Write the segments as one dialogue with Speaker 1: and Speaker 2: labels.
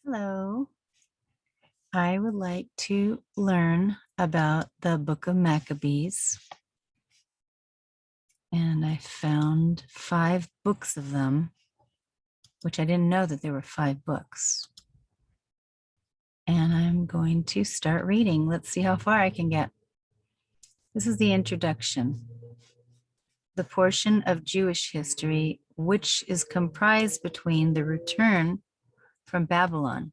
Speaker 1: Hello. I would like to learn about the book of Maccabees. And I found 5 books of them, which I didn't know that there were 5 books. And I'm going to start reading. Let's see how far I can get. This is the introduction. The portion of Jewish history which is comprised between the return from Babylon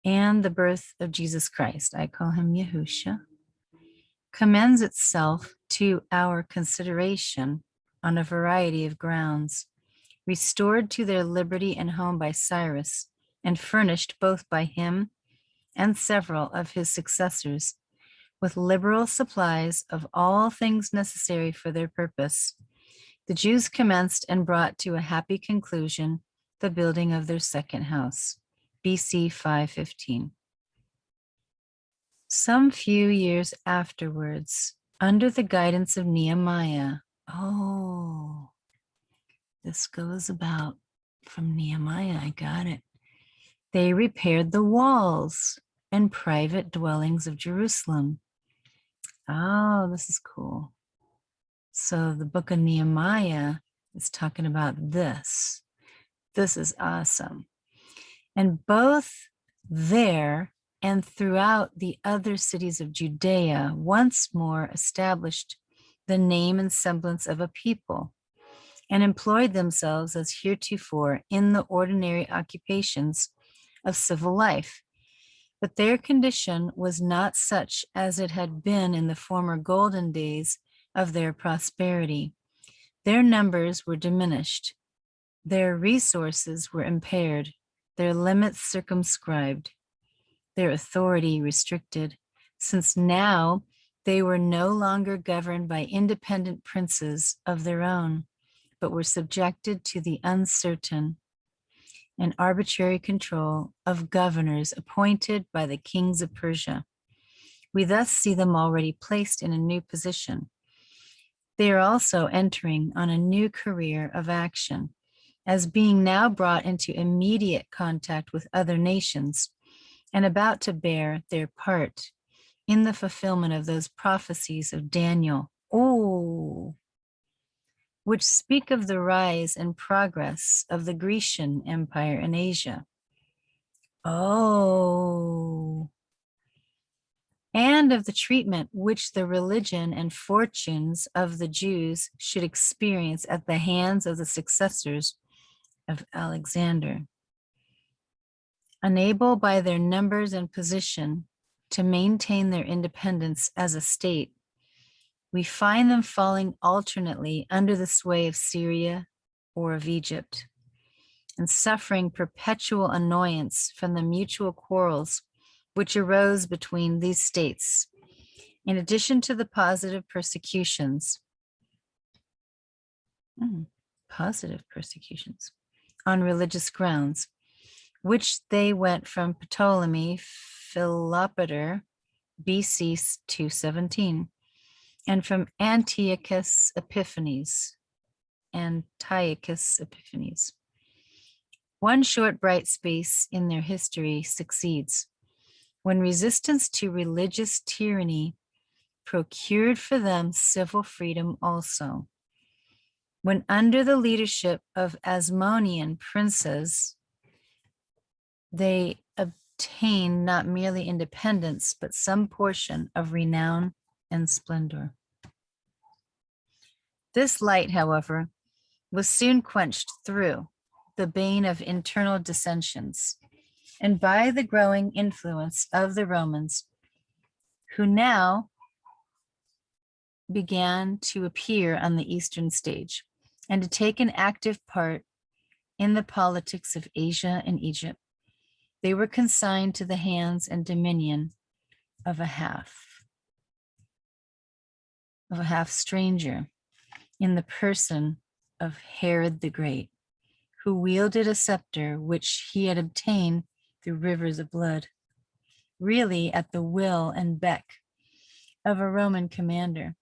Speaker 1: and the birth of Jesus Christ, I call him Yahusha, commends itself to our consideration on a variety of grounds, restored to their liberty and home by Cyrus, and furnished both by him and several of his successors with liberal supplies of all things necessary for their purpose. The Jews commenced and brought to a happy conclusion the building of their second house, BC 515. Some few years afterwards, under the guidance of Nehemiah, this goes about from Nehemiah, I got it. They repaired the walls and private dwellings of Jerusalem. Oh, this is cool. So the book of Nehemiah is talking about this. This is awesome. And both there and throughout the other cities of Judea once more established the name and semblance of a people, and employed themselves as heretofore in the ordinary occupations of civil life. But their condition was not such as it had been in the former golden days of their prosperity. Their numbers were diminished, their resources were impaired, their limits circumscribed, their authority restricted, since now they were no longer governed by independent princes of their own, but were subjected to the uncertain and arbitrary control of governors appointed by the kings of Persia. We thus see them already placed in a new position. They are also entering on a new career of action, as being now brought into immediate contact with other nations and about to bear their part in the fulfillment of those prophecies of Daniel, which speak of the rise and progress of the Grecian Empire in Asia. And of the treatment which the religion and fortunes of the Jews should experience at the hands of the successors of Alexander. Unable by their numbers and position to maintain their independence as a state, we find them falling alternately under the sway of Syria or of Egypt, and suffering perpetual annoyance from the mutual quarrels which arose between these states, in addition to the positive persecutions on religious grounds, which they went from Ptolemy Philopater, BC 217, and from Antiochus Epiphanes. One short bright space in their history succeeds, when resistance to religious tyranny procured for them civil freedom also. When under the leadership of Asmonean princes, they obtained not merely independence, but some portion of renown and splendor. This light, however, was soon quenched through the bane of internal dissensions and by the growing influence of the Romans, who now began to appear on the Eastern stage and to take an active part in the politics of Asia and Egypt. They were consigned to the hands and dominion of a half stranger in the person of Herod the Great, who wielded a scepter which he had obtained through rivers of blood, really at the will and beck of a Roman commander,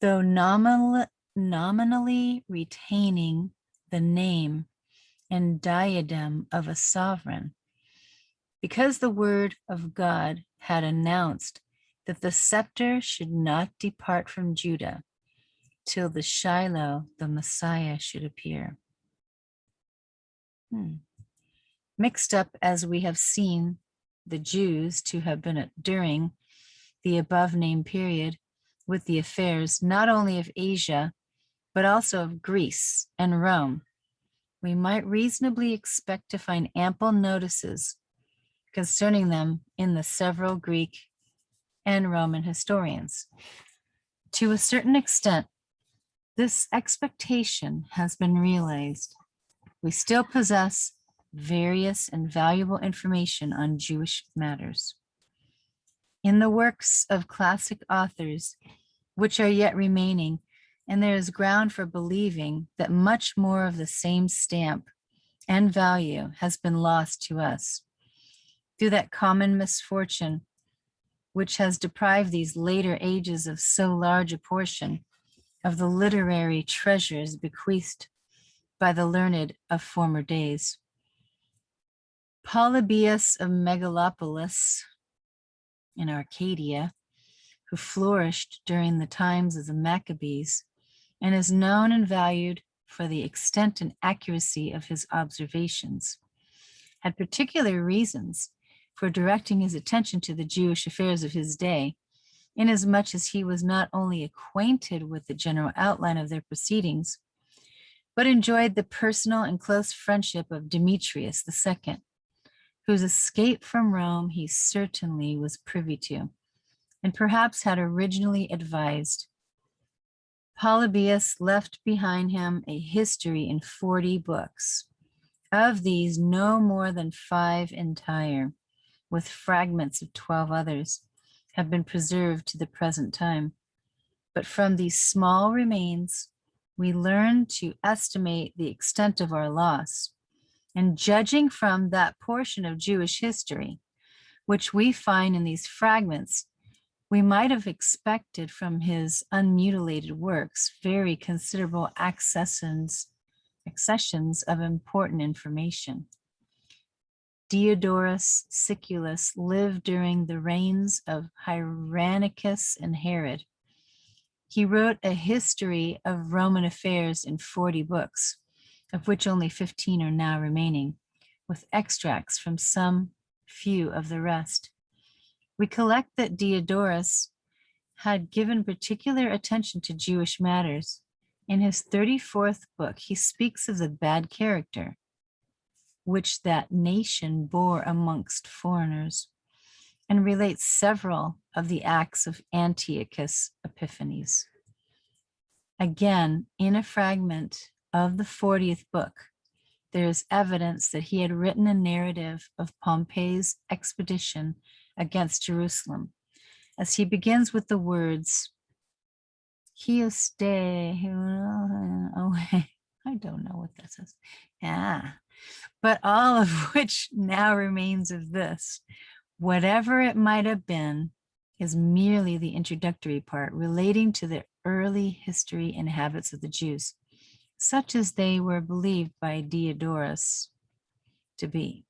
Speaker 1: though nominally retaining the name and diadem of a sovereign, because the word of God had announced that the scepter should not depart from Judah till the Shiloh, the Messiah, should appear. Mixed up as we have seen the Jews to have been during the above named period with the affairs not only of Asia, but also of Greece and Rome, we might reasonably expect to find ample notices concerning them in the several Greek and Roman historians. To a certain extent, this expectation has been realized. We still possess various and valuable information on Jewish matters. In the works of classic authors, which are yet remaining, and there is ground for believing that much more of the same stamp and value has been lost to us through that common misfortune which has deprived these later ages of so large a portion of the literary treasures bequeathed by the learned of former days. Polybius of Megalopolis in Arcadia, who flourished during the times of the Maccabees, and is known and valued for the extent and accuracy of his observations, had particular reasons for directing his attention to the Jewish affairs of his day, inasmuch as he was not only acquainted with the general outline of their proceedings, but enjoyed the personal and close friendship of Demetrius II, whose escape from Rome he certainly was privy to, and perhaps had originally advised. Polybius left behind him a history in 40 books. Of these, no more than 5 entire, with fragments of 12 others, have been preserved to the present time. But from these small remains, we learn to estimate the extent of our loss. And judging from that portion of Jewish history, which we find in these fragments, we might have expected from his unmutilated works very considerable accessions of important information. Diodorus Siculus lived during the reigns of Hyrcanus and Herod. He wrote a history of Roman affairs in 40 books, of which only 15 are now remaining, with extracts from some few of the rest. We collect that Diodorus had given particular attention to Jewish matters. In his 34th book, he speaks of the bad character which that nation bore amongst foreigners, and relates several of the acts of Antiochus Epiphanes. Again, in a fragment of the 40th book, there is evidence that he had written a narrative of Pompey's expedition against Jerusalem, as he begins with the words, Hioste, oh, I don't know what that says. But all of which now remains of this. Whatever it might have been is merely the introductory part relating to the early history and habits of the Jews, such as they were believed by Diodorus to be.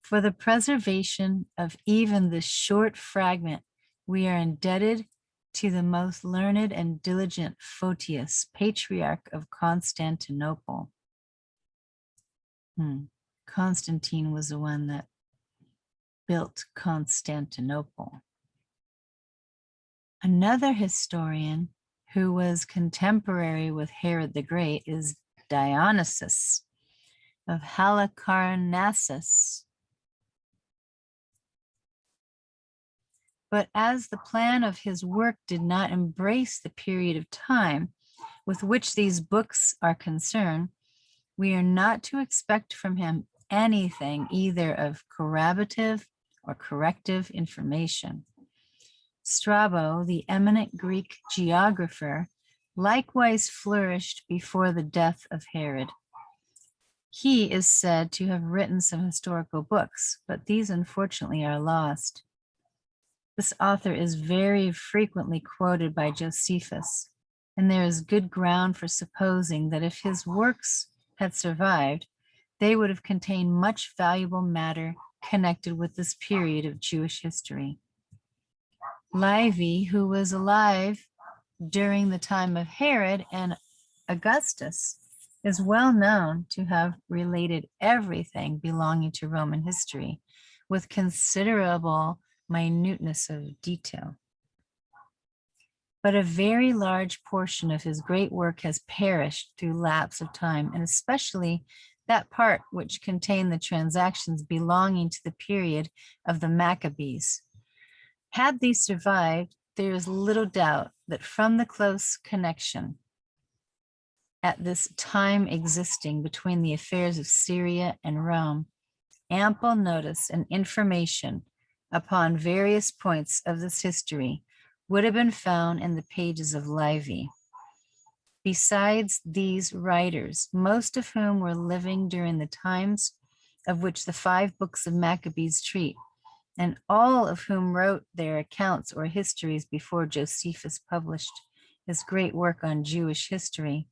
Speaker 1: For the preservation of even this short fragment, we are indebted to the most learned and diligent Photius, Patriarch of Constantinople. Constantine was the one that built Constantinople. Another historian who was contemporary with Herod the Great is Dionysius of Halicarnassus. But as the plan of his work did not embrace the period of time with which these books are concerned, we are not to expect from him anything either of corroborative or corrective information. Strabo, the eminent Greek geographer, likewise flourished before the death of Herod. He is said to have written some historical books, but these unfortunately are lost. This author is very frequently quoted by Josephus, and there is good ground for supposing that if his works had survived, they would have contained much valuable matter connected with this period of Jewish history. Livy, who was alive during the time of Herod and Augustus, is well known to have related everything belonging to Roman history with considerable minuteness of detail. But a very large portion of his great work has perished through lapse of time, and especially that part which contained the transactions belonging to the period of the Maccabees. Had these survived, there is little doubt that from the close connection at this time existing between the affairs of Syria and Rome, ample notice and information upon various points of this history would have been found in the pages of Livy. Besides these writers, most of whom were living during the times of which the 5 books of Maccabees treat, and all of whom wrote their accounts or histories before Josephus published his great work on Jewish history,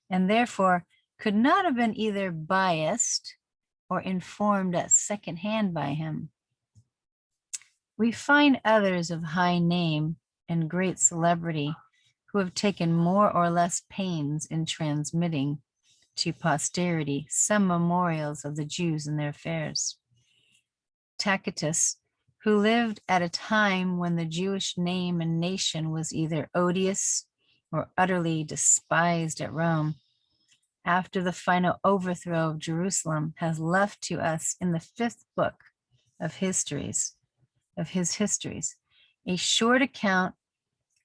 Speaker 1: and therefore could not have been either biased or informed at second hand by him. We find others of high name and great celebrity who have taken more or less pains in transmitting to posterity some memorials of the Jews and their affairs. Tacitus, who lived at a time when the Jewish name and nation was either odious or utterly despised at Rome, after the final overthrow of Jerusalem, has left to us in the 5th book of his histories, a short account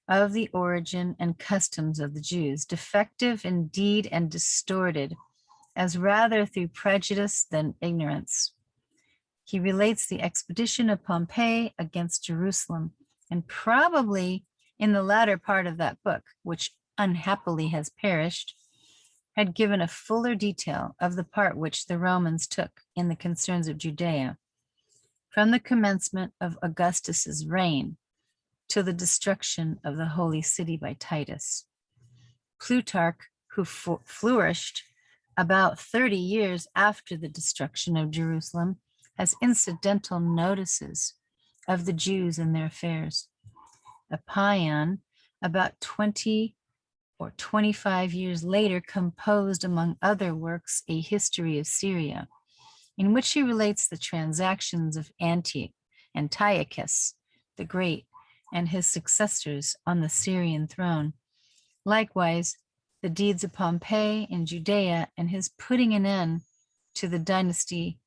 Speaker 1: of the origin and customs of the Jews, defective indeed and distorted, as rather through prejudice than ignorance. He relates the expedition of Pompey against Jerusalem, and probably in the latter part of that book, which unhappily has perished, had given a fuller detail of the part which the Romans took in the concerns of Judea, from the commencement of Augustus's reign to the destruction of the holy city by Titus. Plutarch, who flourished about 30 years after the destruction of Jerusalem, has incidental notices of the Jews and their affairs. Appian, about 20 or 25 years later, composed, among other works, a history of Syria, in which he relates the transactions of Antiochus the Great and his successors on the Syrian throne. Likewise, the deeds of Pompey in Judea and his putting an end to the dynasty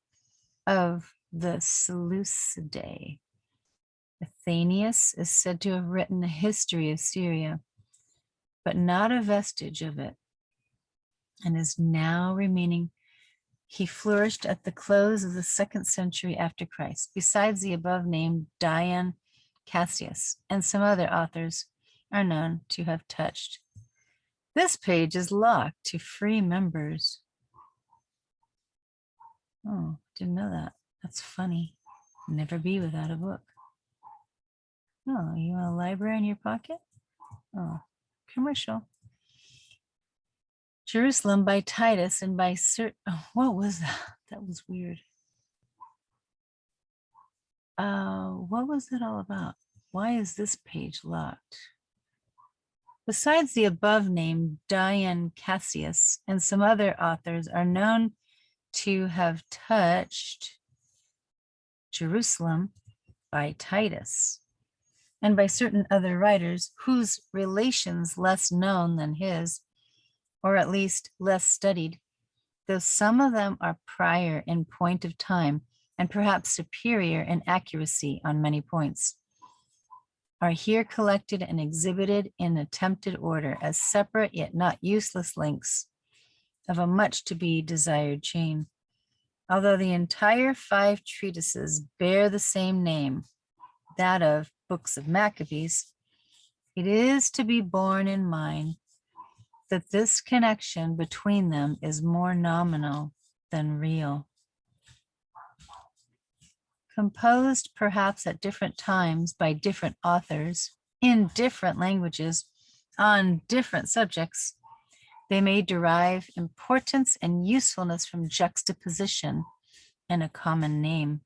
Speaker 1: of the Seleucidae. Athenaeus is said to have written a history of Syria, but not a vestige of it, and is now remaining. He flourished at the close of the 2nd century after Christ. Besides the above named, Dion Cassius and some other authors are known to have touched. This page is locked to free members. Oh, didn't know that. That's funny. Never be without a book. Oh, you want a library in your pocket? Oh, commercial. Jerusalem by Titus and by what was that? That was weird. What was it all about? Why is this page locked? Besides the above named, Dion Cassius and some other authors are known to have touched Jerusalem by Titus and by certain other writers whose relations less known than his, or at least less studied, though some of them are prior in point of time and perhaps superior in accuracy on many points, are here collected and exhibited in attempted order as separate yet not useless links of a much to be desired chain. Although the entire 5 treatises bear the same name, that of Books of Maccabees, it is to be borne in mind that this connection between them is more nominal than real. Composed perhaps at different times by different authors in different languages on different subjects, They may derive importance and usefulness from juxtaposition and a common name.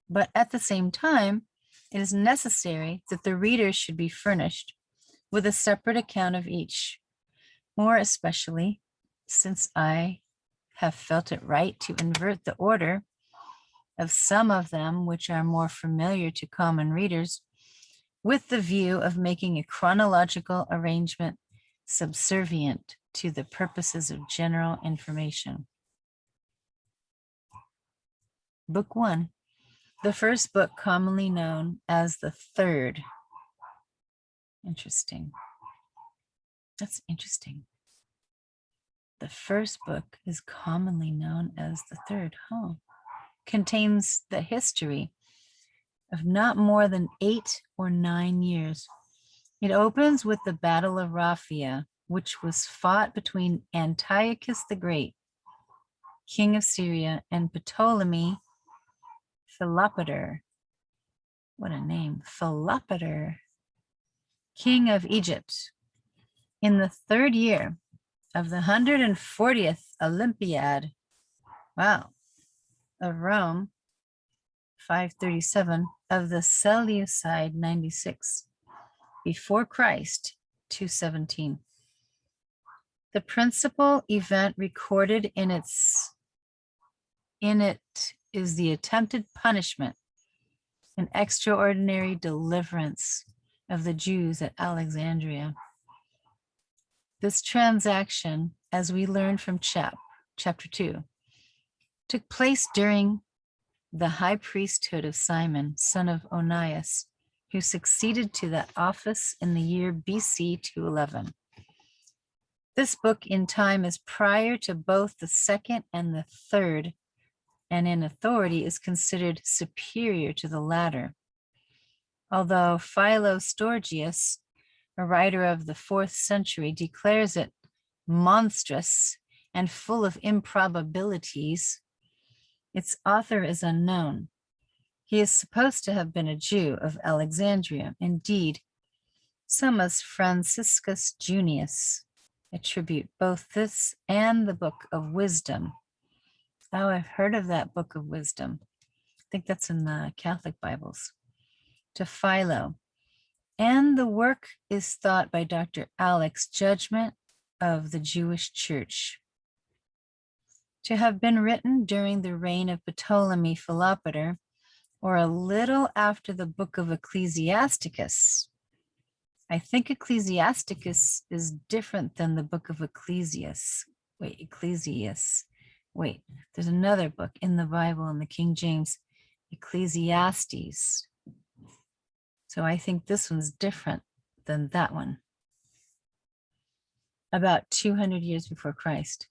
Speaker 1: But at the same time, it is necessary that the reader should be furnished with a separate account of each, more especially since I have felt it right to invert the order of some of them which are more familiar to common readers, with the view of making a chronological arrangement subservient to the purposes of general information. Book 1, the first book commonly known as the third. Interesting. That's interesting. The first book is commonly known as the third. Contains the history of not more than 8 or 9 years. It opens with the Battle of Raphia, which was fought between Antiochus the Great, king of Syria, and Ptolemy Philopator. What a name, Philopator, king of Egypt. In the 3rd year of the 140th Olympiad, of Rome, 537, of the Seleucid 96, before Christ, 217. The principal event recorded in it is the attempted punishment and extraordinary deliverance of the Jews at Alexandria. This transaction, as we learned from chapter 2, took place during the high priesthood of Simon, son of Onias, who succeeded to that office in the year BC 211. This book in time is prior to both the second and the third, and in authority is considered superior to the latter. Although Philostorgius, a writer of the 4th century, declares it monstrous and full of improbabilities, its author is unknown. He is supposed to have been a Jew of Alexandria. Indeed, some, as Franciscus Junius, attribute both this and the Book of Wisdom. Oh, I've heard of that Book of Wisdom. I think that's in the Catholic Bibles. To Philo. And the work is thought by Dr. Alex, Judgment of the Jewish Church, to have been written during the reign of Ptolemy Philopator, or a little after the book of Ecclesiasticus. I think Ecclesiasticus is different than the book of Ecclesias. Wait, there's another book in the Bible in the King James, Ecclesiastes. So I think this one's different than that one. About 200 years before Christ.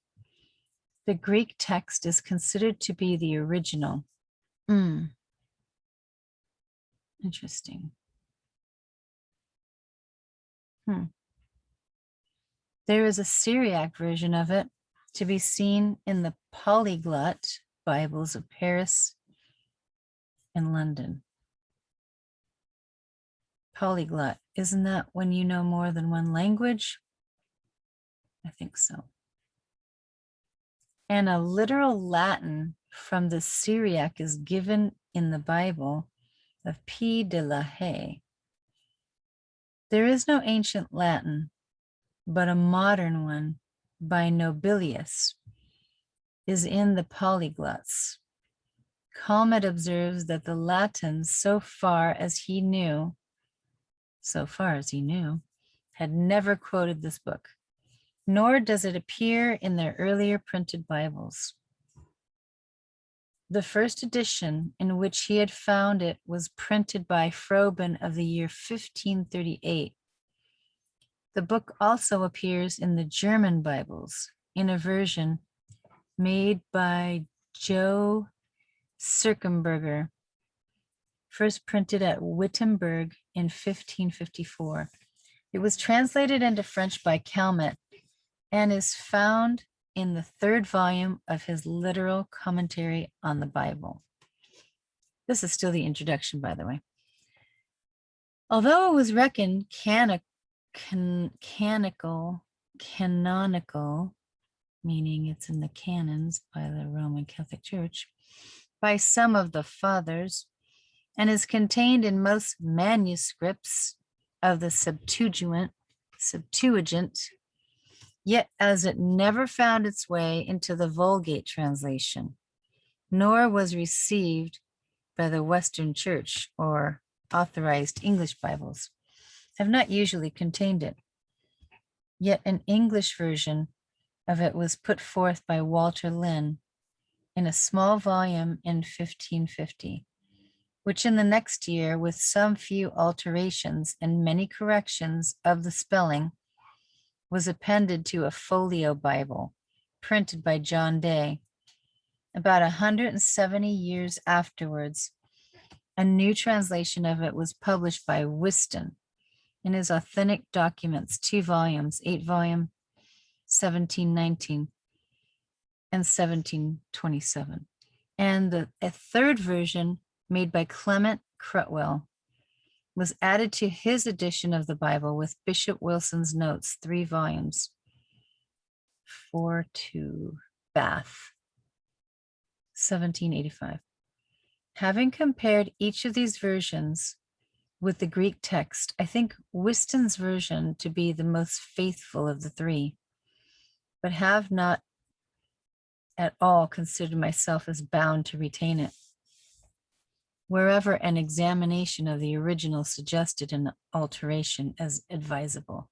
Speaker 1: The Greek text is considered to be the original. Interesting. There is a Syriac version of it to be seen in the polyglot Bibles of Paris and London. Polyglot, isn't that when you know more than one language? I think so. And a literal Latin from the Syriac is given in the Bible of P. de la Haye. There is no ancient Latin, but a modern one by Nobilius is in the polyglots. Calmet observes that the Latins, so far as he knew, had never quoted this book, nor does it appear in their earlier printed Bibles. The first edition in which he had found it was printed by Froben of the year 1538. The book also appears in the German Bibles in a version made by Joe Circumberger, first printed at Wittenberg in 1554. It was translated into French by Calmet and is found in the 3rd volume of his literal commentary on the Bible. This is still the introduction, by the way. Although it was reckoned canonical canonical, meaning it's in the canons by the Roman Catholic Church, by some of the fathers, and is contained in most manuscripts of the Septuagint, yet as it never found its way into the Vulgate translation, nor was received by the Western Church or authorized English Bibles, have not usually contained it. Yet an English version of it was put forth by Walter Lynn in a small volume in 1550, which in the next year, with some few alterations and many corrections of the spelling, was appended to a folio Bible printed by John Day. About 170 years afterwards, a new translation of it was published by Whiston in his Authentic Documents, 2 volumes, 8 volume, 1719 and 1727. And a third version made by Clement Crutwell was added to his edition of the Bible with Bishop Wilson's notes, 3 volumes, 4 to Bath, 1785. Having compared each of these versions with the Greek text, I think Whiston's version to be the most faithful of the 3, but have not at all considered myself as bound to retain it, wherever an examination of the original suggested an alteration as advisable.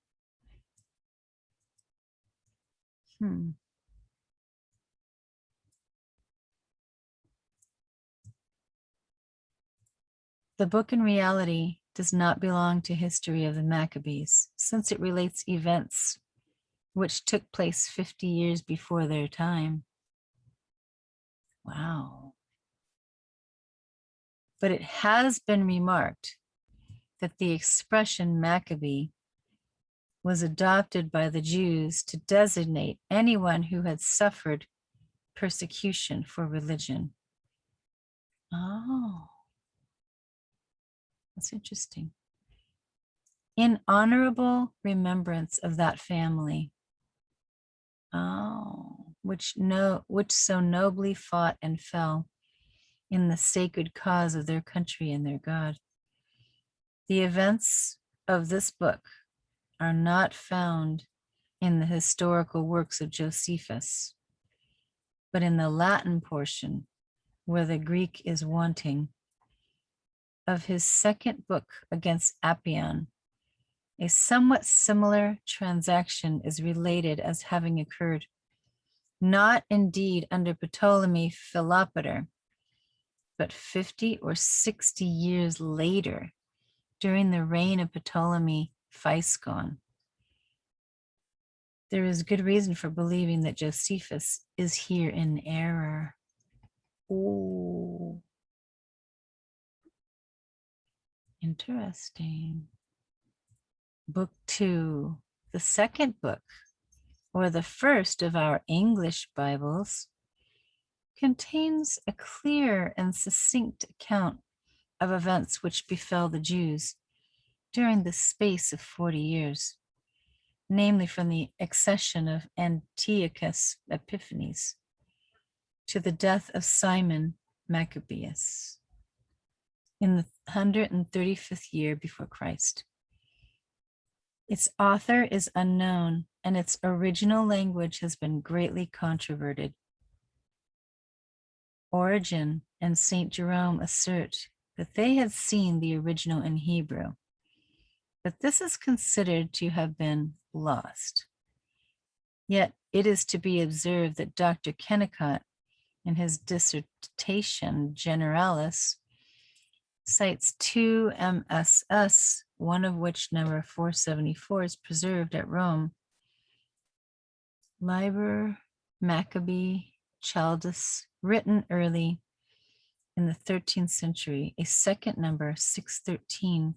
Speaker 1: The book in reality does not belong to history of the Maccabees, since it relates events which took place 50 years before their time. Wow. But it has been remarked that the expression Maccabee was adopted by the Jews to designate anyone who had suffered persecution for religion. Oh, that's interesting. In honorable remembrance of that family, which so nobly fought and fell in the sacred cause of their country and their God. The events of this book are not found in the historical works of Josephus, but in the Latin portion, where the Greek is wanting, of his second book against Appian. A somewhat similar transaction is related as having occurred, not indeed under Ptolemy Philopater, but 50 or 60 years later, during the reign of Ptolemy Physcon. There is good reason for believing that Josephus is here in error. Oh, interesting. Book 2, the second book, or the first of our English Bibles, contains a clear and succinct account of events which befell the Jews during the space of 40 years, namely from the accession of Antiochus Epiphanes to the death of Simon Maccabeus in the 135th year before Christ. Its author is unknown, and its original language has been greatly controverted. Origen and St. Jerome assert that they had seen the original in Hebrew, but this is considered to have been lost. Yet it is to be observed that Dr. Kennicott, in his dissertation Generalis, cites 2 MSS, one of which, number 474, is preserved at Rome. Liber Maccabee Chaldus, written early in the 13th century, a second number, 613,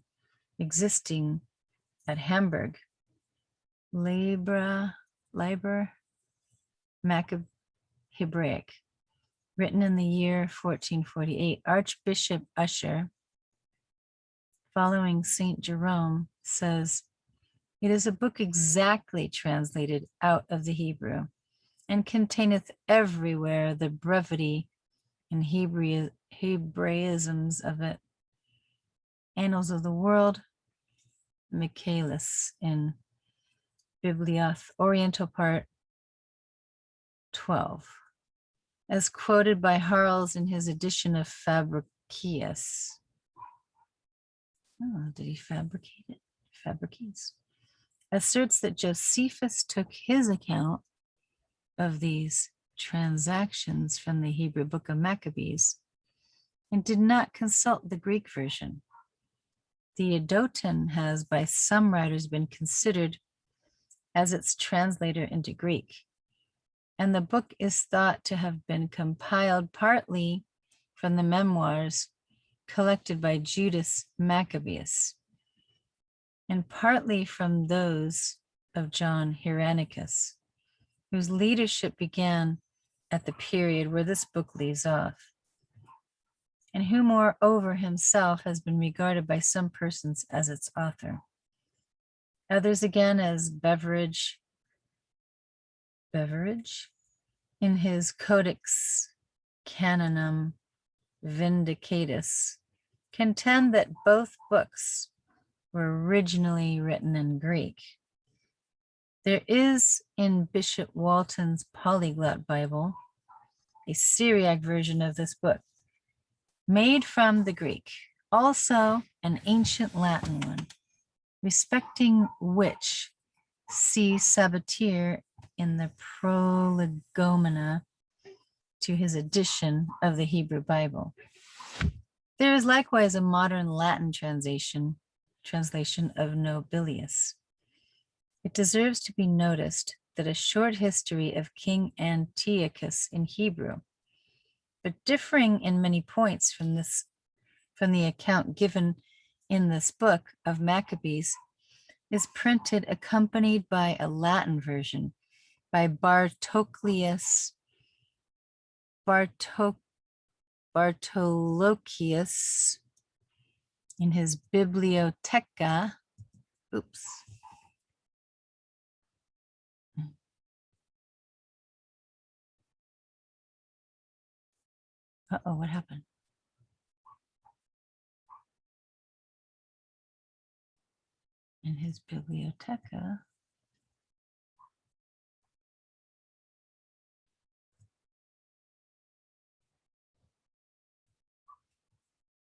Speaker 1: existing at Hamburg. Liber Maccabee Hebraic, written in the year 1448. Archbishop Usher, following St. Jerome, says, It is a book exactly translated out of the Hebrew, and containeth everywhere the brevity and Hebraisms of it. Annals of the World, Michaelis in Biblioth, Oriental Part 12, as quoted by Harles in his edition of Fabricius. Oh, did he fabricate it? Fabrices. Asserts that Josephus took his account of these transactions from the Hebrew book of Maccabees and did not consult the Greek version. The Theodoton has by some writers been considered as its translator into Greek, and the book is thought to have been compiled partly from the memoirs collected by Judas Maccabeus, and partly from those of John Hieronychus, whose leadership began at the period where this book leaves off, and who moreover himself has been regarded by some persons as its author. Others again as Beveridge in his Codex Canonum Vindicatus contend that both books were originally written in Greek. There is in Bishop Walton's Polyglot Bible a Syriac version of this book, made from the Greek, also an ancient Latin one, respecting which see Sabatier in the Prolegomena to his edition of the Hebrew Bible. There is likewise a modern Latin translation of Nobilius. It deserves to be noticed that a short history of King Antiochus in Hebrew, but differing in many points from the account given in this book of Maccabees, is printed accompanied by a Latin version by Bartolochius in his Bibliotheca. Oops. Uh-oh, what happened? In his Bibliotheca.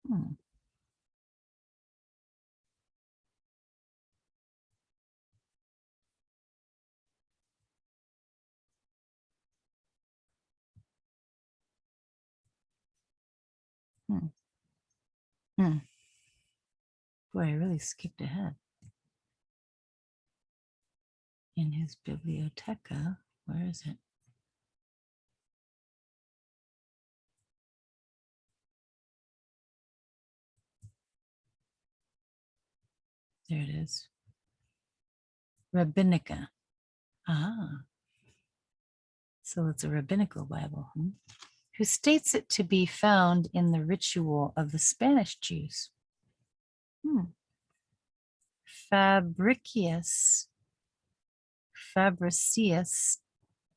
Speaker 1: Hmm. Hmm. Hmm. Boy, I really skipped ahead. In his Bibliotheca, where is it? There it is. Rabbinica. Ah, so it's a rabbinical Bible, who states it to be found in the ritual of the Spanish Jews. Fabricius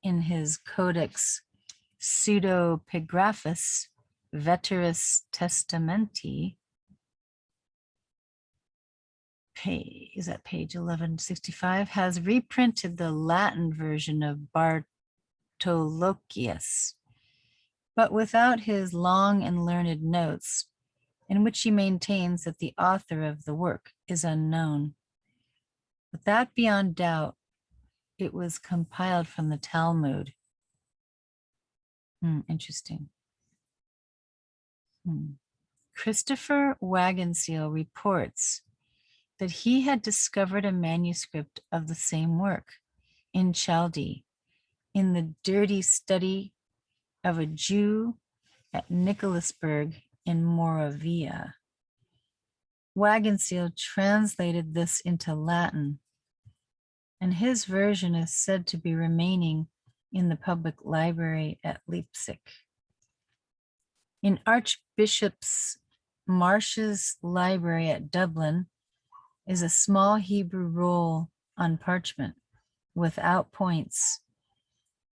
Speaker 1: in his Codex Pseudepigraphus Veteris Testamenti, is that page 1165, has reprinted the Latin version of Bartolochius, but without his long and learned notes, in which he maintains that the author of the work is unknown. But that beyond doubt, it was compiled from the Talmud. Interesting. Christopher Wagenseil reports that he had discovered a manuscript of the same work in Chaldee in the dirty study of a Jew at Nicholasburg in Moravia. Wagenseil translated this into Latin, and his version is said to be remaining in the public library at Leipzig. In Archbishop Marsh's library at Dublin is a small Hebrew roll on parchment without points,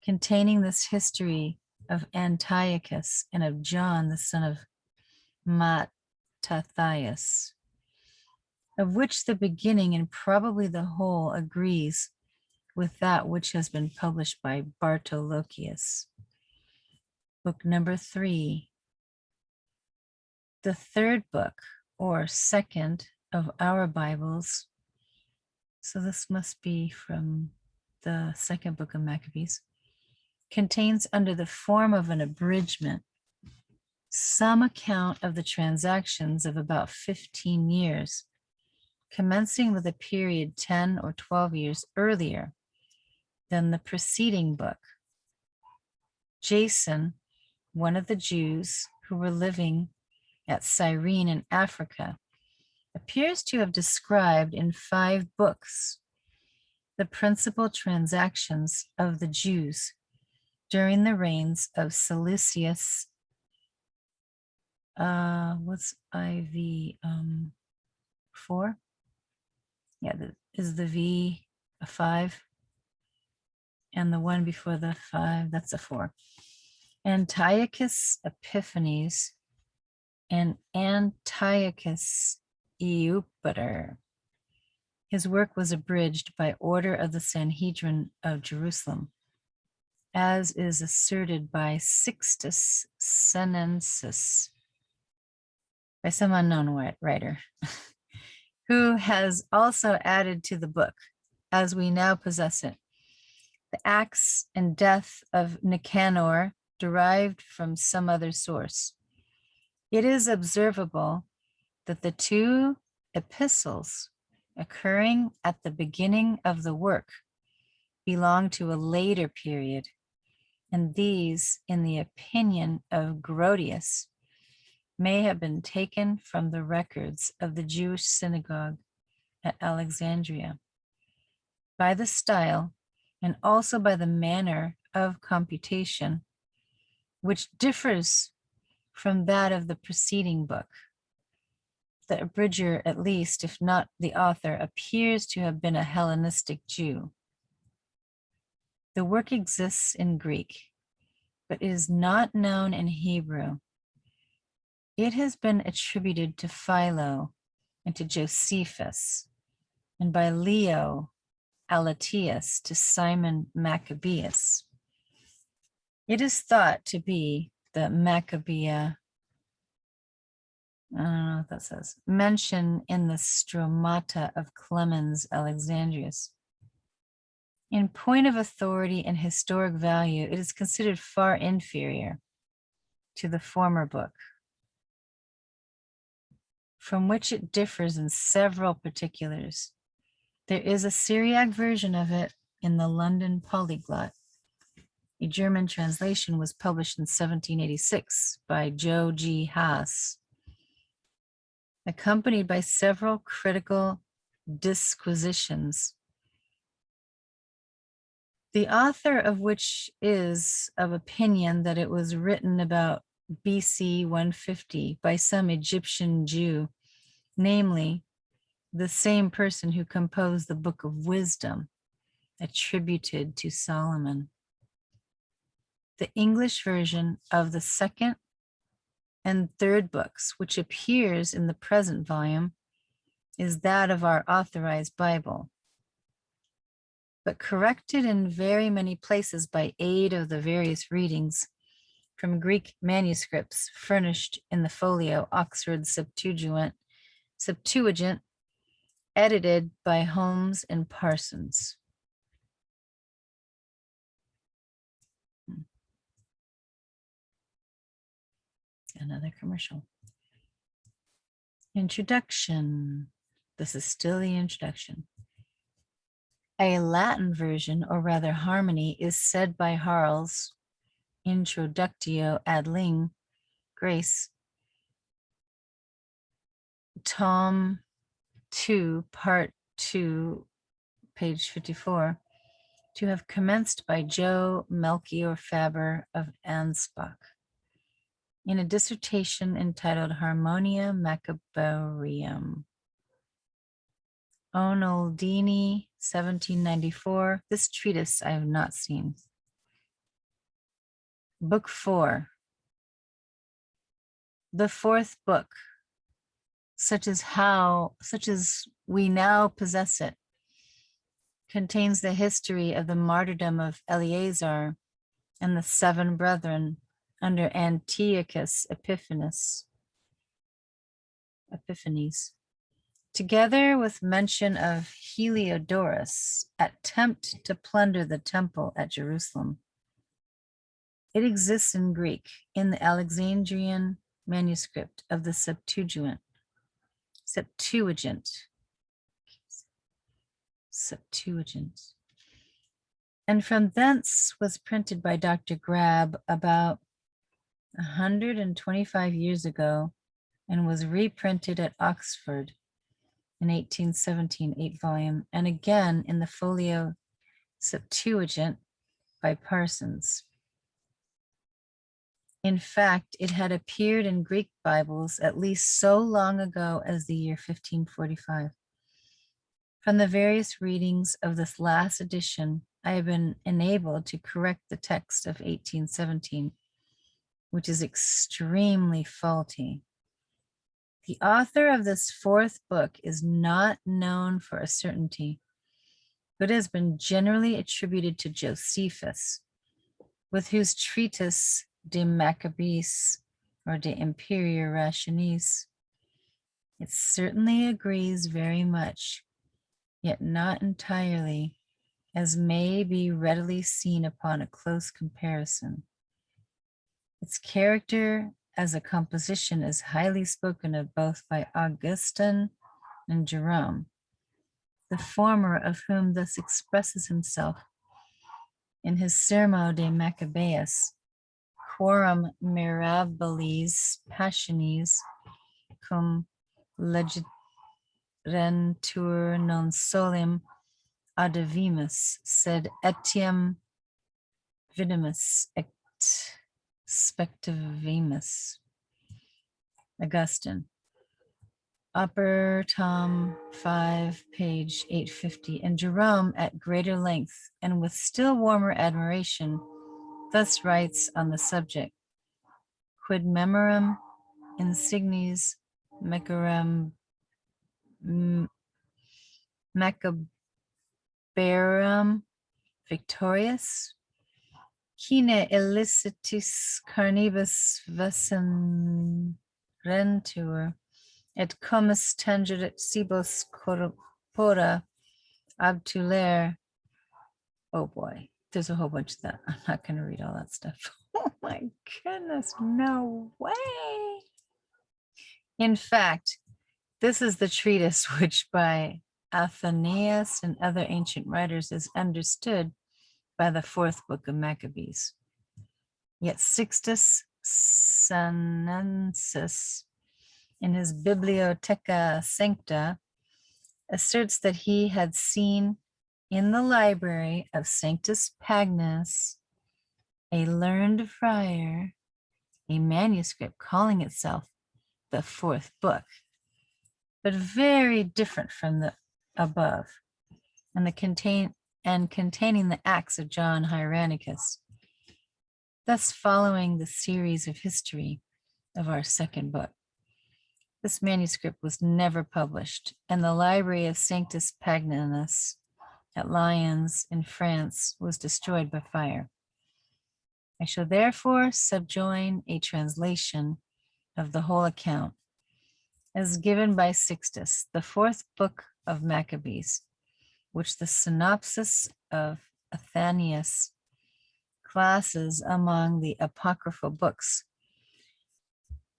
Speaker 1: containing this history of Antiochus and of John, the son of Mattathias, of which the beginning and probably the whole agrees with that which has been published by Bartolochius. Book number 3. The third book, or second, of our Bibles. So this must be from the second book of Maccabees. Contains under the form of an abridgment some account of the transactions of about 15 years, commencing with a period 10 or 12 years earlier than the preceding book. Jason, one of the Jews who were living at Cyrene in Africa, appears to have described in 5 books the principal transactions of the Jews during the reigns of Seleucus. What's IV 4? Yeah, is the V a 5? And the one before the 5, that's a 4. Antiochus Epiphanes and Antiochus Eupator. His work was abridged by order of the Sanhedrin of Jerusalem, as is asserted by Sixtus Senensis, by some unknown writer, who has also added to the book, as we now possess it, the acts and death of Nicanor derived from some other source. It is observable that the 2 epistles occurring at the beginning of the work belong to a later period, and these, in the opinion of Grotius, may have been taken from the records of the Jewish synagogue at Alexandria. By the style and also by the manner of computation, which differs from that of the preceding book, the abridger, at least, if not the author, appears to have been a Hellenistic Jew. The work exists in Greek, but is not known in Hebrew. It has been attributed to Philo and to Josephus, and by Leo Alatius to Simon Maccabeus. It is thought to be the Maccabea, I don't know what that says, mentioned in the Stromata of Clemens Alexandrinus. In point of authority and historic value, it is considered far inferior to the former book, from which it differs in several particulars. There is a Syriac version of it in the London Polyglot. A German translation was published in 1786 by Joe G. Haas, accompanied by several critical disquisitions, the author of which is of opinion that it was written about BC 150 by some Egyptian Jew, namely the same person who composed the Book of Wisdom attributed to Solomon. The English version of the second and third books, which appears in the present volume, is that of our authorized Bible, but corrected in very many places by aid of the various readings from Greek manuscripts furnished in the folio Oxford Septuagint, edited by Holmes and Parsons. Another commercial. Introduction. This is still the introduction. A Latin version, or rather harmony, is said by Harles, Introductio ad ling. Grace, Tom 2, Part 2, page 54, to have commenced by Joe Melchior Faber of Ansbach, in a dissertation entitled Harmonia Maccabeum. Onoldini 1794. This treatise I have not seen. Book 4. The fourth book, such as we now possess it, contains the history of the martyrdom of Eleazar and the 7 brethren under Antiochus Epiphanes, together with mention of Heliodorus' attempt to plunder the temple at Jerusalem. It exists in Greek in the Alexandrian manuscript of the Septuagint. And from thence was printed by Dr. Grab about 125 years ago and was reprinted at Oxford in 1817, 8 volume, and again in the Folio Septuagint by Parsons. In fact, it had appeared in Greek Bibles at least so long ago as the year 1545. From the various readings of this last edition, I have been enabled to correct the text of 1817, which is extremely faulty. The author of this fourth book is not known for a certainty, but has been generally attributed to Josephus, with whose treatise De Maccabees or De Imperia Rationis it certainly agrees very much, yet not entirely, as may be readily seen upon a close comparison. Its character as a composition is highly spoken of both by Augustine and Jerome, the former of whom thus expresses himself in his Sermo de Maccabeus: quorum mirabilis passionis cum legerentur non solem audivimus, sed etiam vidimus et spectivimus. Augustine. Upper Tom 5, page 850. And Jerome, at greater length and with still warmer admiration, thus writes on the subject: quid memoram insignis Maccabearum victorious, Kine illicitis carnibus veserentur, et comus tangerit cibos corpora obtulere. Oh boy, there's a whole bunch of that. I'm not going to read all that stuff. Oh my goodness, no way. In fact, this is the treatise which by Athenaeus and other ancient writers is understood by the fourth book of Maccabees. Yet Sixtus Sanensis, in his Bibliotheca Sancta, asserts that he had seen in the library of Sanctus Pagnus, a learned friar, a manuscript calling itself the fourth book, but very different from the above, and containing the Acts of John Hieronychus, thus following the series of history of our second book. This manuscript was never published, and the library of Sanctus Pagnus at Lyons in France was destroyed by fire. I shall therefore subjoin a translation of the whole account, as given by Sixtus, the fourth book of Maccabees, which the synopsis of Athenaeus classes among the apocryphal books,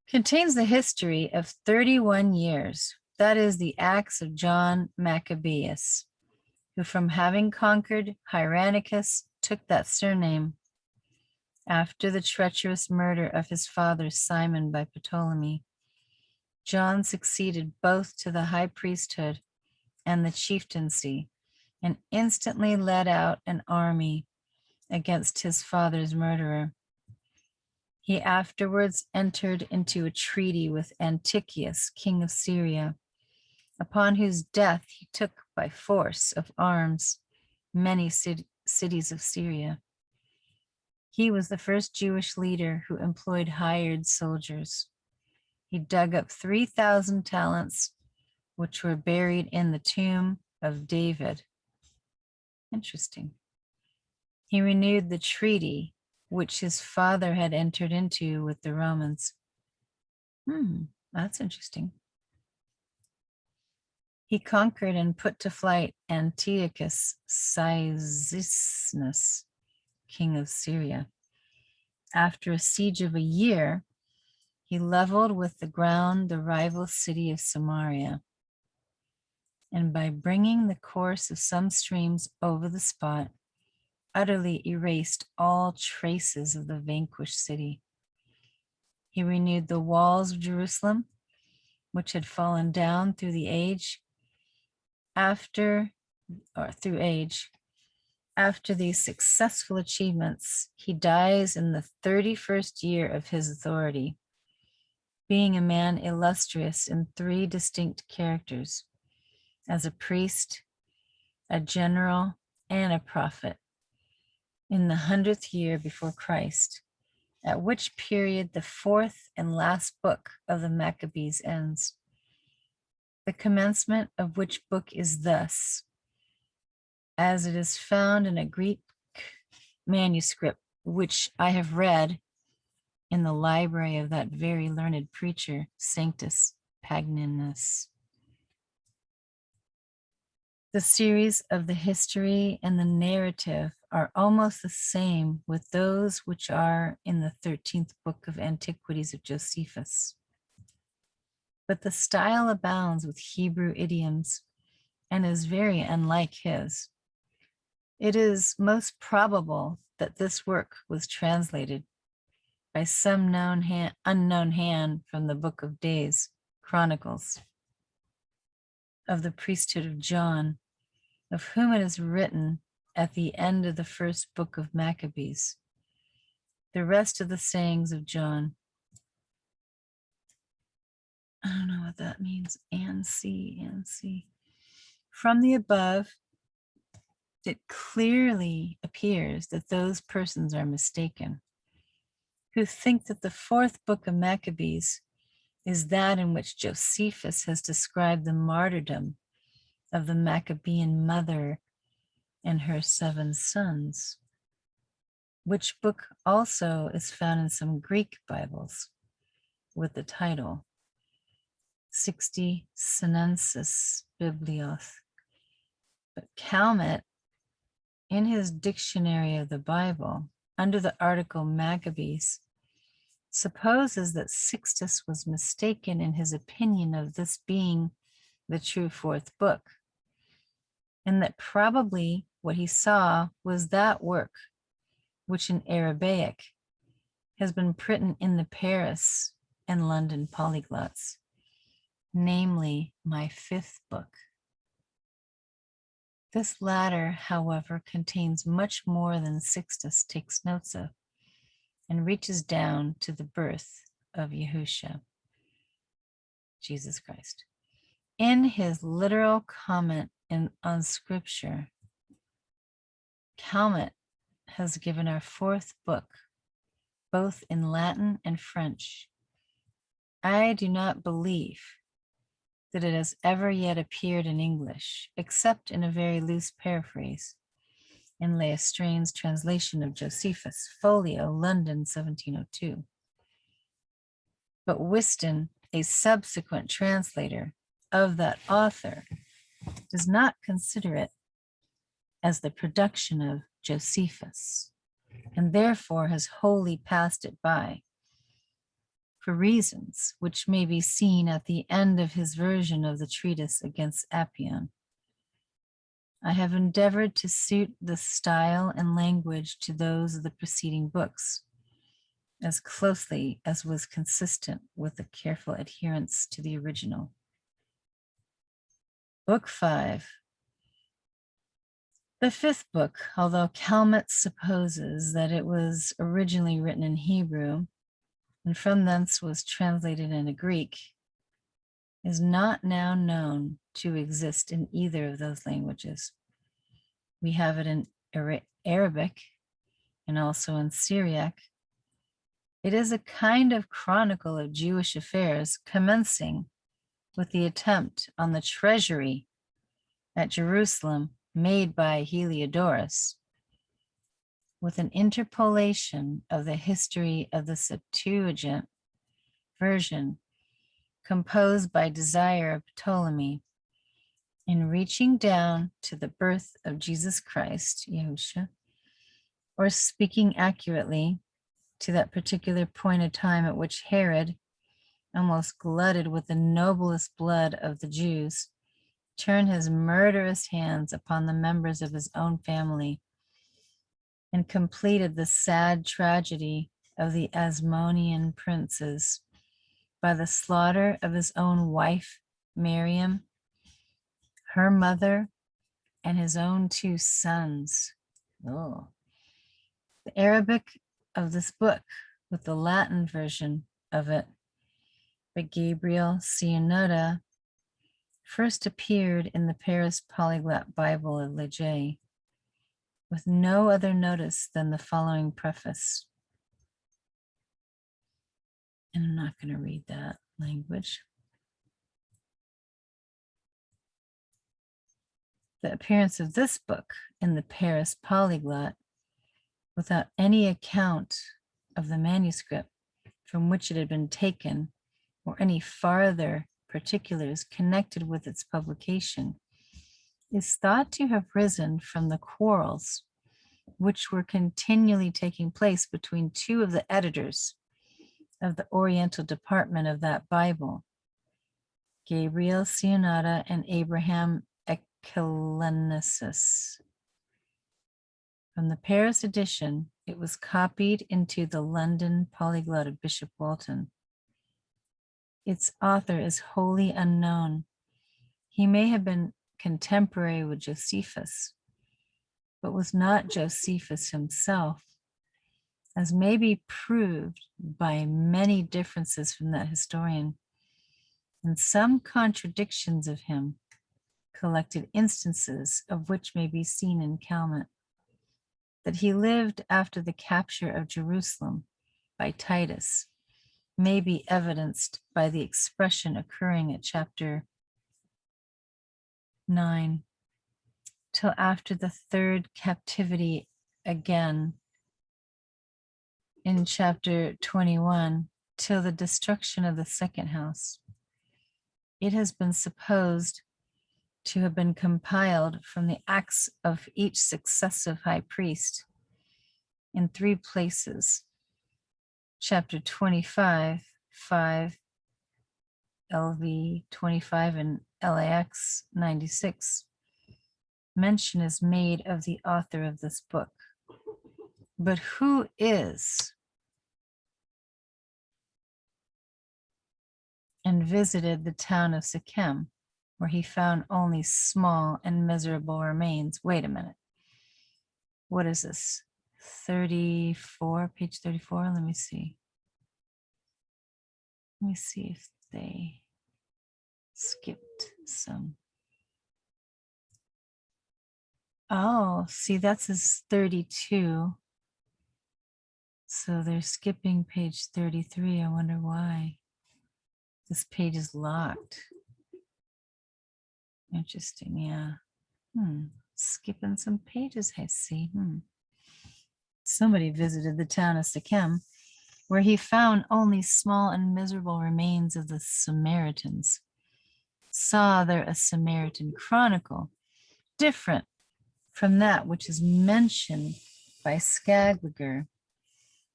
Speaker 1: contains the history of 31 years, that is, the acts of John Maccabeus, who from having conquered Hieronychus took that surname after the treacherous murder of his father Simon by Ptolemy. John succeeded both to the high priesthood and the chieftaincy, and instantly led out an army against his father's murderer. He afterwards entered into a treaty with Antiochus, king of Syria, upon whose death he took by force of arms many cities of Syria. He was the first Jewish leader who employed hired soldiers. He dug up 3,000 talents, which were buried in the tomb of David. Interesting. He renewed the treaty which his father had entered into with the Romans. That's interesting. He conquered and put to flight Antiochus Cyzicenus, king of Syria. After a siege of a year, he leveled with the ground the rival city of Samaria. And by bringing the course of some streams over the spot, utterly erased all traces of the vanquished city. He renewed the walls of Jerusalem, which had fallen down through age. After these successful achievements, he dies in the 31st year of his authority, being a man illustrious in 3 distinct characters: as a priest, a general, and a prophet, in the 100th year before Christ, at which period the 4th and last book of the Maccabees ends. The commencement of which book is thus, as it is found in a Greek manuscript, which I have read in the library of that very learned preacher, Sanctus Pagninus. The series of the history and the narrative are almost the same with those which are in the 13th book of Antiquities of Josephus. But the style abounds with Hebrew idioms and is very unlike his. It is most probable that this work was translated by some unknown hand from the Book of Days, Chronicles, of the priesthood of John, of whom it is written at the end of the 1st book of Maccabees. The rest of the sayings of John. I don't know what that means. And see. From the above, it clearly appears that those persons are mistaken who think that the 4th book of Maccabees is that in which Josephus has described the martyrdom of the Maccabean mother and her 7 sons, which book also is found in some Greek Bibles with the title 60 Sinensis Biblioth. But Calmet, in his dictionary of the Bible, under the article Maccabees, supposes that Sixtus was mistaken in his opinion of this being the true 4th book, and that probably what he saw was that work, which in Aramaic has been written in the Paris and London polyglots, namely my 5th book. This latter, however, contains much more than Sixtus takes notes of, and reaches down to the birth of Yahusha, Jesus Christ. In his literal comment on Scripture, Calmet has given our 4th book, both in Latin and French. I do not believe that it has ever yet appeared in English, except in a very loose paraphrase in L'Estrange's translation of Josephus, folio, London, 1702. But Whiston, a subsequent translator of that author, does not consider it as the production of Josephus, and therefore has wholly passed it by, for reasons which may be seen at the end of his version of the treatise against Appian. I have endeavored to suit the style and language to those of the preceding books, as closely as was consistent with a careful adherence to the original. Book 5. The 5th book, although Calmet supposes that it was originally written in Hebrew, and from thence was translated into Greek, is not now known to exist in either of those languages. We have it in Arabic and also in Syriac. It is a kind of chronicle of Jewish affairs, commencing with the attempt on the treasury at Jerusalem made by Heliodorus, with an interpolation of the history of the Septuagint version composed by desire of Ptolemy, in reaching down to the birth of Jesus Christ, Yahusha, or speaking accurately to that particular point of time at which Herod, almost glutted with the noblest blood of the Jews, turned his murderous hands upon the members of his own family and completed the sad tragedy of the Asmonean princes by the slaughter of his own wife, Miriam, her mother, and his own 2 sons. Oh. The Arabic of this book, with the Latin version of it, by Gabriel Cianotta, first appeared in the Paris Polyglot Bible of Leger, with no other notice than the following preface. And I'm not going to read that language. The appearance of this book in the Paris Polyglot, without any account of the manuscript from which it had been taken, or any farther particulars connected with its publication, is thought to have risen from the quarrels which were continually taking place between 2 of the editors of the Oriental department of that Bible, Gabriel Cianotta and Abraham Echelenius. From the Paris edition, it was copied into the London Polyglot of Bishop Walton. Its author is wholly unknown. He may have been contemporary with Josephus, but was not Josephus himself, as may be proved by many differences from that historian, and some contradictions of him, collected instances of which may be seen in Calmet. That he lived after the capture of Jerusalem by Titus may be evidenced by the expression occurring at chapter 9, till after the 3rd captivity again in chapter 21, till the destruction of the 2nd house. It has been supposed to have been compiled from the acts of each successive high priest in 3 places. Chapter 25, 5, LV 25, and LAX 96. Mention is made of the author of this book. But who is and visited the town of Shechem, where he found only small and miserable remains? Wait a minute. What is this? 34, page 34. Let me see. Let me see if they skipped some. Oh, see, that's his 32. So they're skipping page 33. I wonder why. This page is locked. Interesting, yeah. Skipping some pages, I see. Somebody visited the town of Shechem, where he found only small and miserable remains of the Samaritans. Saw there a Samaritan chronicle, different from that which is mentioned by Scaliger,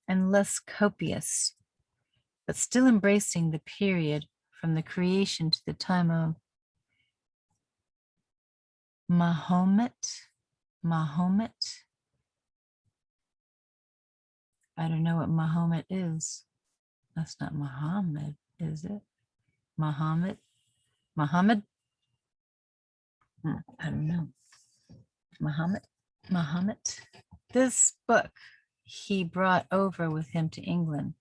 Speaker 1: and less copious, but still embracing the period from the creation to the time of Mahomet. I don't know what Mahomet is. That's not Muhammad, is it? Muhammad? I don't know. Muhammad. This book he brought over with him to England,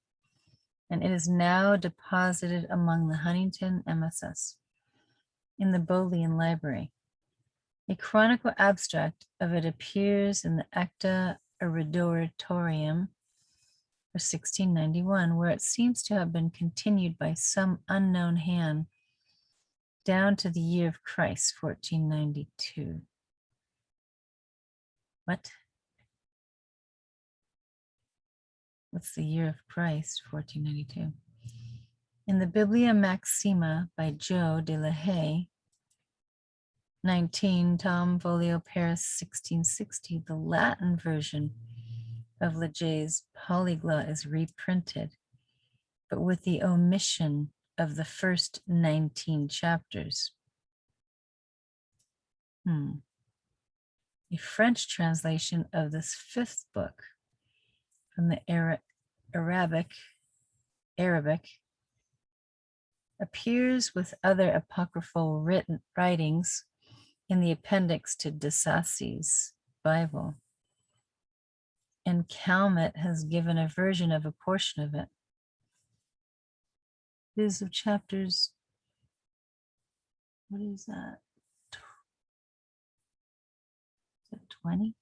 Speaker 1: and it is now deposited among the Huntington MSS in the Bodleian Library. A chronicle abstract of it appears in the Acta Eruditorum for 1691, where it seems to have been continued by some unknown hand down to the year of Christ, 1492. What? What's the year of Christ, 1492? In the Biblia Maxima by Joe de la Haye, 19, Tom Folio, Paris, 1660, the Latin version of Legge's Polyglot is reprinted, but with the omission of the first 19 chapters. A French translation of this fifth book from the Arabic appears with other apocryphal writings in the appendix to Desassi's Bible, and Calmet has given a version of a portion of it. These of chapters, what is that? Is it 20?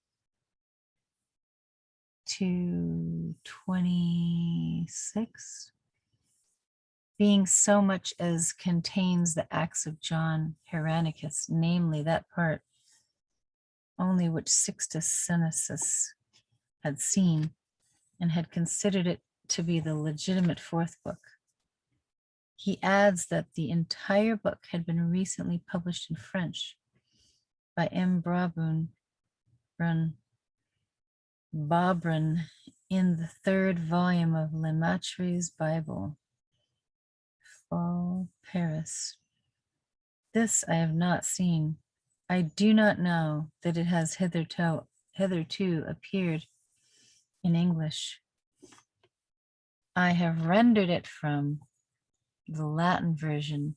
Speaker 1: To 26? Being so much as contains the Acts of John Hieronychus, namely that part only which Sixtus Senesis had seen and had considered it to be the legitimate fourth book. He adds that the entire book had been recently published in French by M. Babrin in the third volume of Lemaitre's Bible, Fall, Paris. This I have not seen. I do not know that it has hitherto appeared in English. I have rendered it from the Latin version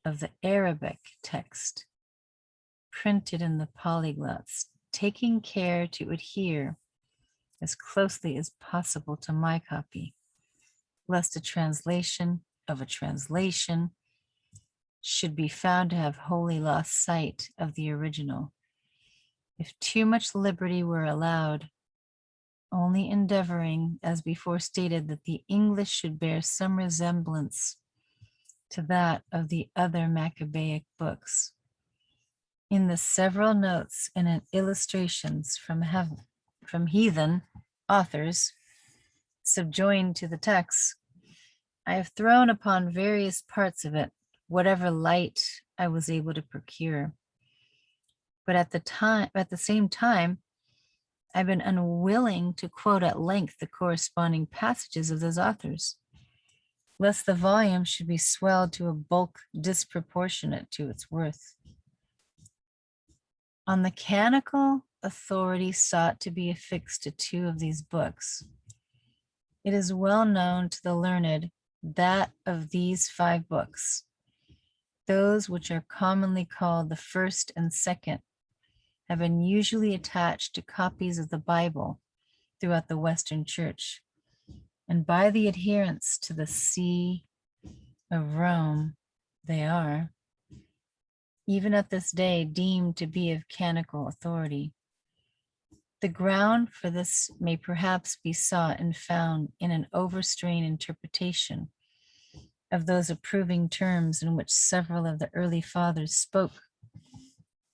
Speaker 1: of the Arabic text, printed in the polyglots, taking care to adhere as closely as possible to my copy, lest a translation of a translation should be found to have wholly lost sight of the original. If too much liberty were allowed, only endeavoring, as before stated, that the English should bear some resemblance to that of the other Maccabeic books. In the several notes and illustrations from heathen authors subjoined to the text, I have thrown upon various parts of it whatever light I was able to procure. But at the same time, I've been unwilling to quote at length the corresponding passages of those authors, lest the volume should be swelled to a bulk disproportionate to its worth. On the canonical authority sought to be affixed to two of these books, it is well known to the learned that of these 5 books, those which are commonly called the first and second have been usually attached to copies of the Bible throughout the Western Church, and by the adherents to the See of Rome, they are, even at this day, deemed to be of canonical authority. The ground for this may perhaps be sought and found in an overstrained interpretation of those approving terms in which several of the early fathers spoke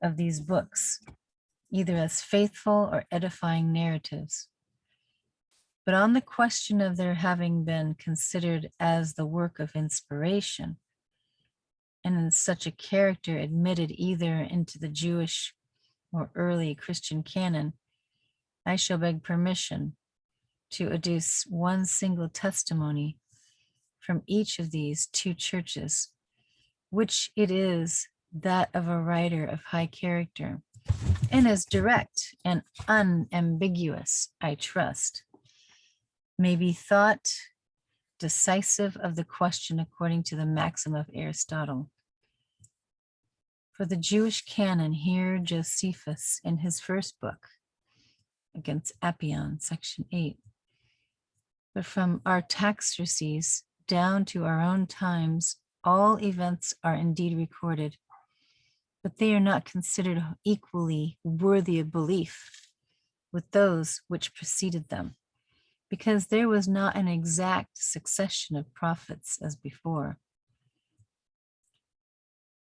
Speaker 1: of these books, either as faithful or edifying narratives. But on the question of their having been considered as the work of inspiration, and in such a character admitted either into the Jewish or early Christian canon, I shall beg permission to adduce one single testimony from each of these 2 churches, which it is that of a writer of high character, and as direct and unambiguous, I trust, may be thought decisive of the question according to the maxim of Aristotle. For the Jewish canon, here Josephus in his first book, Against Appian, section 8, But from Artaxerxes down to our own times, all events are indeed recorded, but they are not considered equally worthy of belief with those which preceded them, because there was not an exact succession of prophets as before.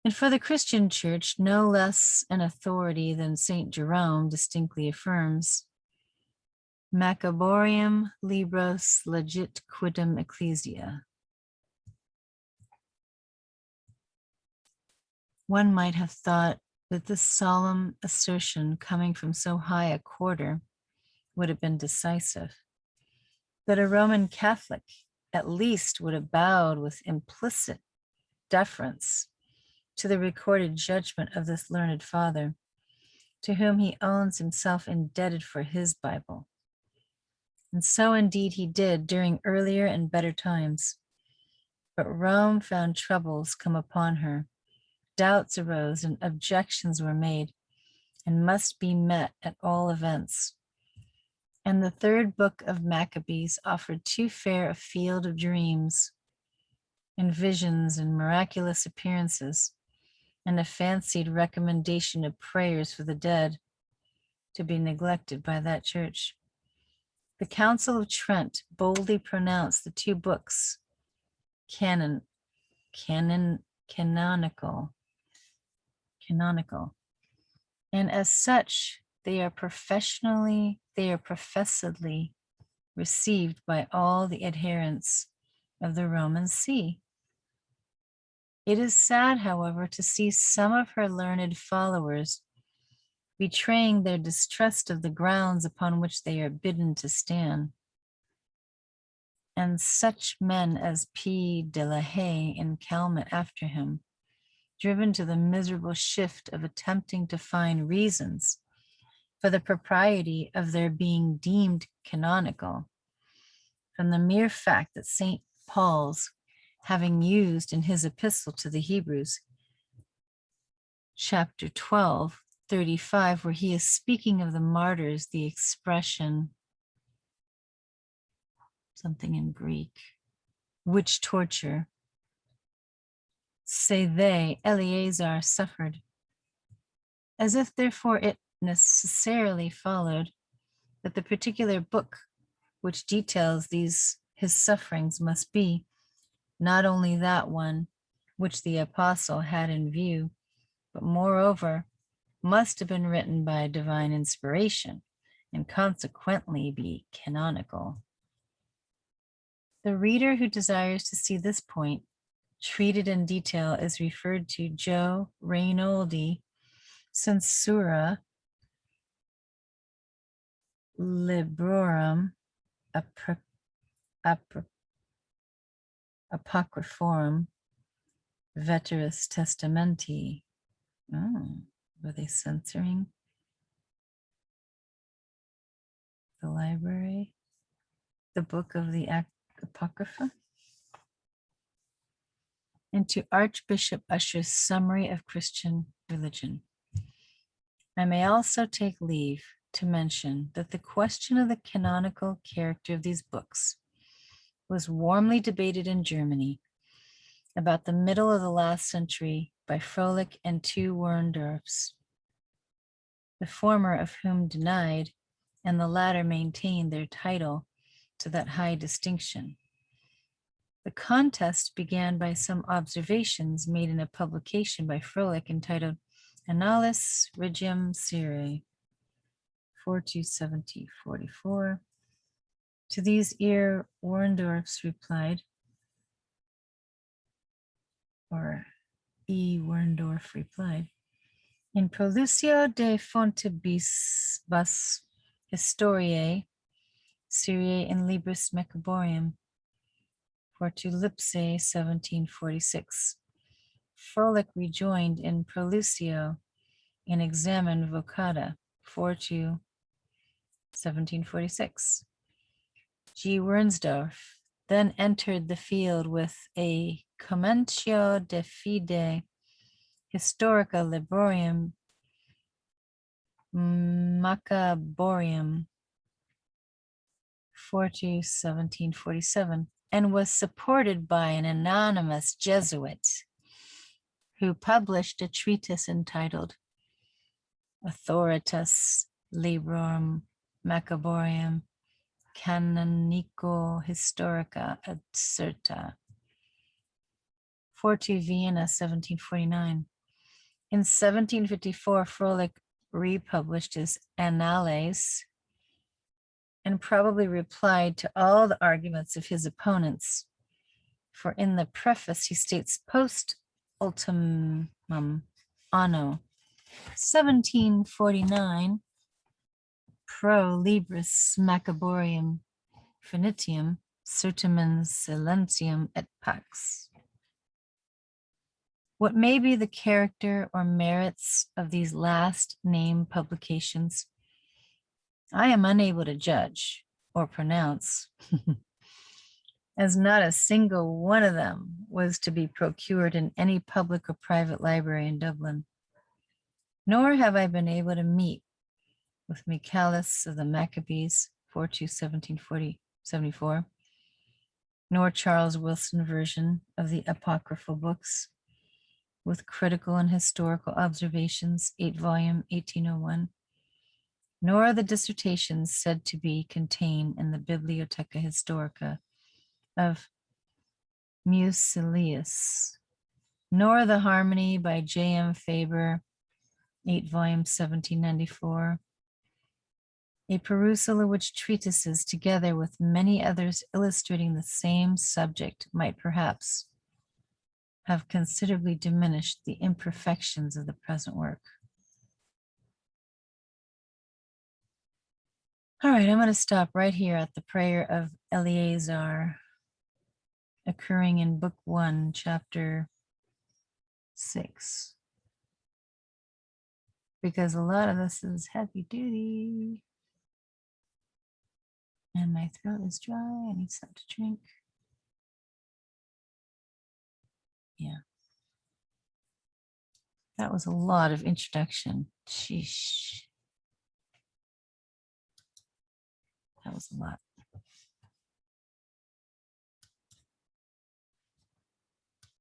Speaker 1: And for the Christian church, no less an authority than St. Jerome distinctly affirms, Maccabeum libros legit quidem ecclesia. One might have thought that this solemn assertion coming from so high a quarter would have been decisive, that a Roman Catholic at least would have bowed with implicit deference to the recorded judgment of this learned father, to whom he owns himself indebted for his Bible. And so indeed he did during earlier and better times. But Rome found troubles come upon her. Doubts arose and objections were made and must be met at all events. And the third book of Maccabees offered too fair a field of dreams and visions and miraculous appearances and a fancied recommendation of prayers for the dead to be neglected by that church. The Council of Trent boldly pronounced the two books canonical, and as such, they are professedly received by all the adherents of the Roman See. It is sad, however, to see some of her learned followers betraying their distrust of the grounds upon which they are bidden to stand. And such men as P. de la Haye and Calmet after him, driven to the miserable shift of attempting to find reasons for the propriety of their being deemed canonical, from the mere fact that St. Paul's, having used in his epistle to the Hebrews, chapter 12, 35, where he is speaking of the martyrs, the expression, something in Greek, which torture, say they, Eleazar suffered, as if therefore it necessarily followed that the particular book which details his sufferings must be not only that one which the apostle had in view, but moreover must have been written by divine inspiration and consequently be canonical. The reader who desires to see this point treated in detail is referred to Joe Reynoldi Censura Librorum Apocryphorum Veteris Testamenti. Oh, were they censoring the library? The book of the Apocrypha? And to Archbishop Usher's Summary of Christian Religion. I may also take leave to mention that the question of the canonical character of these books was warmly debated in Germany about the middle of the last century by Froelich and two Werndorfs, the former of whom denied and the latter maintained their title to that high distinction. The contest began by some observations made in a publication by Froelich entitled Annales Regium Syriae, 4270-44. To these Werndorfs replied, or E. Werndorf replied, in Prolucio de Fontibus Historiae Syriae in Libris Maccabeum, 42 Lipse, 1746. Froelich rejoined in Prolucio and examined Vocata, 42, 1746. G. Wernsdorf then entered the field with a Commentio de Fide Historica Librorum Maccabeum, 1747, and was supported by an anonymous Jesuit who published a treatise entitled Authoritas Librorum Maccabeorum Canonico Historica et Certa. 40 Vienna, 1749. In 1754, Froelich republished his Annales and probably replied to all the arguments of his opponents. For in the preface, he states post ultimum anno 1749 pro libris Maccabeorum finitium certimen silentium et pax. What may be the character or merits of these last named publications, I am unable to judge or pronounce, as not a single one of them was to be procured in any public or private library in Dublin. Nor have I been able to meet with Michaelis of the Maccabees, 4-2-1774, nor Charles Wilson version of the apocryphal books, with critical and historical observations, 8 volume, 1801, nor the dissertations said to be contained in the Bibliotheca Historica of Musilius, nor the Harmony by J.M. Faber, 8 volume, 1794, a perusal of which treatises, together with many others illustrating the same subject, might perhaps have considerably diminished the imperfections of the present work. All right, I'm going to stop right here at the prayer of Eleazar, occurring in Book 1, Chapter 6, because a lot of this is heavy duty. And my throat is dry. I need something to drink. Yeah. That was a lot of introduction. Sheesh. That was a lot.